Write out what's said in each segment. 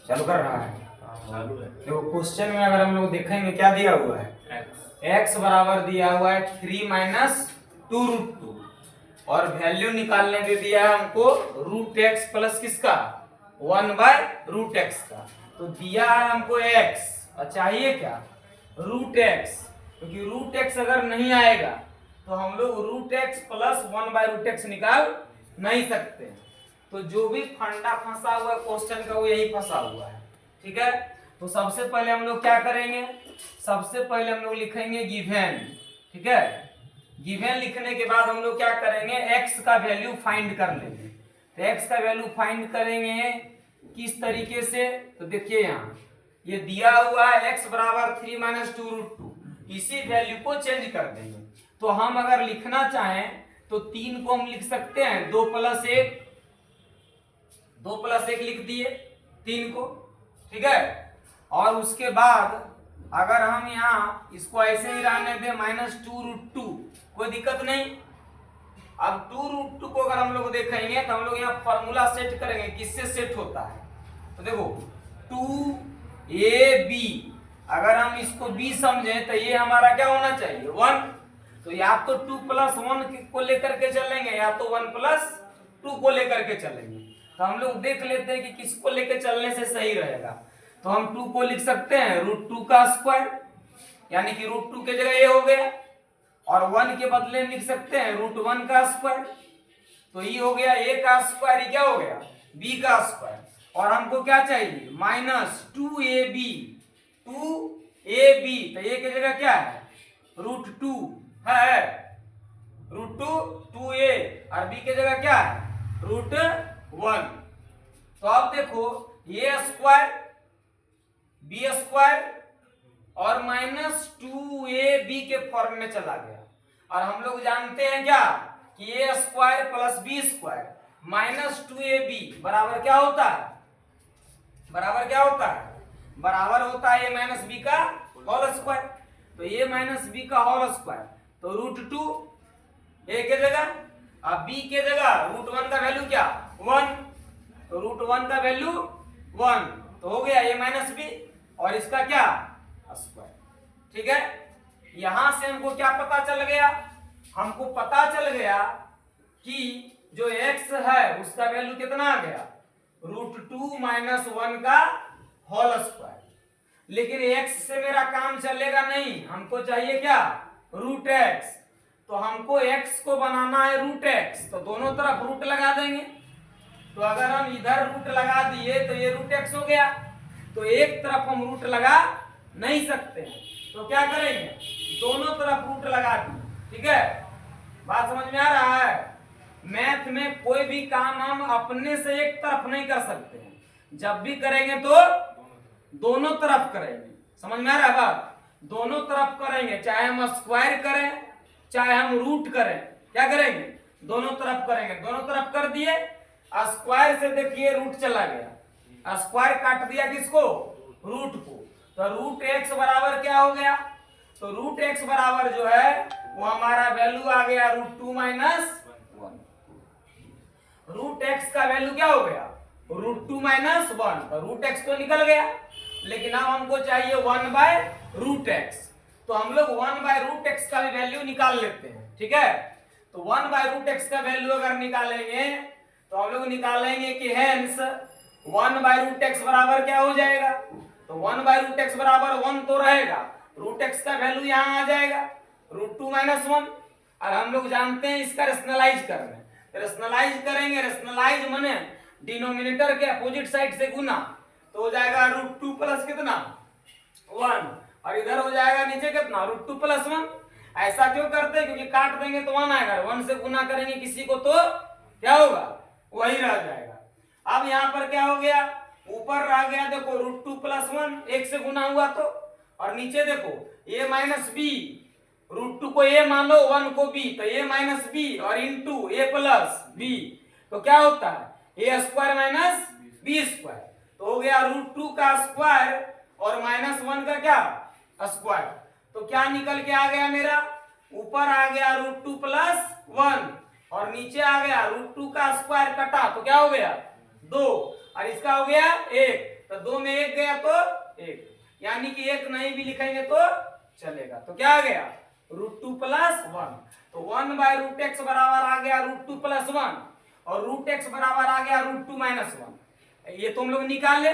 चालू कर रहा है। चालू है। देखो क्वेश्चन में अगर हम लोग देखेंगे क्या दिया हुआ है, x बराबर दिया हुआ है 3 माइनस 2√2 और वैल्यू निकालने दे दिया है हमको √x प्लस किसका 1/√x का। तो दिया है हमको x और चाहिए क्या √x, क्योंकि √x अगर नहीं आएगा तो हम लोग √x प्लस 1/√x निकाल नहीं सकते। तो जो भी फंडा फंसा हुआ है क्वेश्चन का वो यही फंसा हुआ है। ठीक है, तो सबसे पहले हम लोग क्या करेंगे, सबसे पहले हम लोग लिखेंगे गिवन। ठीक है, गिवन लिखने के बाद हम लोग क्या करेंगे x का वैल्यू फाइंड कर लेंगे। तो x का वैल्यू फाइंड करेंगे किस तरीके से, तो देखिए यहाँ ये दिया हुआ है x बराबर 3 माइनस 2√2, इसी वैल्यू को चेंज कर देंगे। तो हम अगर लिखना चाहें तो 3 को हम लिख सकते हैं 2 प्लस 1 लिख दिए 3 को। ठीक है, और उसके बाद अगर हम यहाँ इसको ऐसे ही रहने दें -2√2 कोई दिक्कत नहीं। अब 2√2 को अगर हम लोग देखेंगे तो हम लोग यहाँ फॉर्मूला सेट करेंगे, किससे सेट होता है, तो देखो 2ab, अगर हम इसको b समझें तो ये हमारा क्या होना चाहिए 1। तो या तो 2 + 1 को लेकर के चलेंगे या तो 1 + 2 को लेकर के चलेंगे। तो हम लोग देख लेते हैं कि किसको लेकर चलने से सही रहेगा। तो हम 2 को लिख सकते हैं √2 का स्क्वायर, यानी कि √2 के जगह ये हो गया, और 1 के बदले में लिख सकते हैं √1 का स्क्वायर। तो ये हो गया a का स्क्वायर, ये क्या हो गया b का स्क्वायर, और हमको क्या चाहिए -2ab, 2ab, तो a की जगह क्या है √2 है, √2 2a, और b की जगह क्या है √1। तो अब देखो a स्क्वायर b स्क्वायर और -2ab के फॉर्म में चला गया, और हम लोग जानते हैं क्या कि a square plus b square -2ab बराबर क्या होता है, बराबर क्या होता है, बराबर होता है a माइनस b का होल स्क्वायर। तो a माइनस b का होल स्क्वायर, तो √2 a के जगह, अब b के जगह √1 का वैल्यू क्या 1, तो √1 का वैल्यू 1, तो हो गया a माइनस b और इसका क्या स्क्वायर। ठीक है, यहां से हमको क्या पता चल गया, हमको पता चल गया कि जो x है उसका वैल्यू कितना आ गया √2 - 1 का होल स्क्वायर। लेकिन x से मेरा काम चलेगा नहीं, हमको चाहिए क्या √x। तो हमको x को बनाना है √x, तो दोनों तरफ रूट लगा देंगे। तो अगर हम इधर रूट लगा दिए तो ये √x हो गया, तो एक तरफ हम रूट लगा नहीं सकते हैं, तो क्या करेंगे दोनों तरफ रूट लगा दिए। ठीक है, बात समझ में आ रहा है। मैथ में कोई भी काम हम अपने से एक तरफ नहीं कर सकते हैं, जब भी करेंगे तो दोनों तरफ करेंगे। समझ में आ रहा है बात, दोनों तरफ करेंगे, चाहे हम स्क्वायर करें चाहे हम रूट करें, क्या करेंगे दोनों तरफ करेंगे। दोनों तरफ कर दिए, स्क्वायर से देखिए रूट चला गया, स्क्वायर काट दिया किसको रूट को, तो √x बराबर क्या हो गया, तो √x बराबर जो है वो हमारा वैल्यू आ गया √2 - 1। √x का वैल्यू क्या हो गया √2 - 1, तो √x तो निकल गया, लेकिन अब हमको चाहिए 1/√x। तो हम लोग 1/√x का भी वैल्यू निकाल लेते हैं। ठीक है, तो 1/√x का वैल्यू अगर निकालेंगे तो हम लोग निकालेंगे कि हेंस 1/√x बराबर क्या हो जाएगा, तो 1/√x बराबर 1 तो रहेगा, √x का वैल्यू यहाँ आ जाएगा √2 - 1। और हम लोग जानते हैं इसका रेशनलाइज करना, रेशनलाइज करेंगे, रेशनलाइज माने डिनोमिनेटर के अपोजिट साइड से गुना, तो हो जाएगा √2 प्लस कितना 1, और इधर हो जाएगा नीचे कितना √2 + 1। ऐसा क्यों करते हैं, क्योंकि काट देंगे तो 1 आएगा, 1 से गुना करेंगे किसी को तो क्या होगा वही रह जाएगा। अब यहाँ पर क्या हो गया, ऊपर रह गया देखो √2 + 1, 1 से गुना हुआ तो, और नीचे देखो a माइनस b, √2 को a मान लो 1 को b, तो a माइनस b और इंटू a प्लस b, तो क्या होता है a square minus b square, तो हो गया √2 का स्क्वायर और -1 का क्या स्क्वायर। तो क्या निकल के आ गया मेरा, ऊपर आ गया √2 + 1 और नीचे आ गया √2 का स्क्वायर कटा, तो क्या हो गया 2, और इसका हो गया 1, तो 2 में 1 गया तो 1, यानी कि 1 नहीं भी लिखेंगे तो चलेगा। तो क्या आ गया √2 + 1। तो 1/√x बराबर आ गया √2 + 1 और √x बराबर आ गया √2 - 1। ये तो हम लोग निकाले,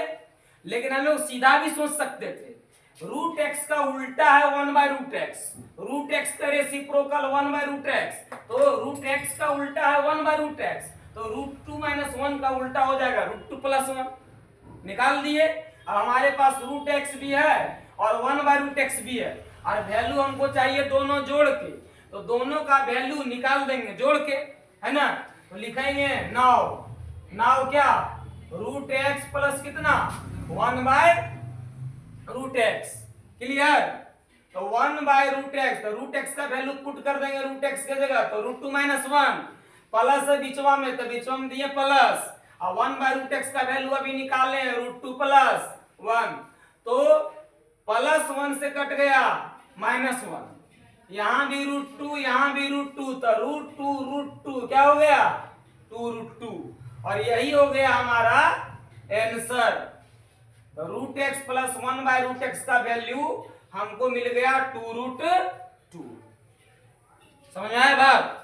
लेकिन हम लोग सीधा भी सोच सकते थे। √x का उल्टा है 1/√x, √x का रेसिप्रोकल 1/√x, तो √x का उल्टा है 1/√x, तो √2 - 1 का उल्टा हो जाएगा √2 + 1। निकाल दिए। अब हमारे पास √x भी है और 1/√x भी है और वैल्यू हमको चाहिए दोनों जोड़ के, तो दोनों का वैल्यू निकाल देंगे जोड़ के, है ना। तो लिखेंगे नाउ क्या √x प्लस कितना 1/√x, क्लियर। तो 1/√x, तो √x का वैल्यू पुट कर देंगे √x की जगह, तो √2 - 1 प्लस है बीचवा में, तो बीचवा में दिए प्लस, और 1/√x का वैल्यू अभी निकाले √2 + 1, तो +1 से कट गया -1, यहां भी √2 यहां भी √2, तो √2 क्या हो गया 2√2, और यही हो गया हमारा आंसर। तो √x + 1/√x का वैल्यू हमको मिल गया 2√2। समझ में आया बात।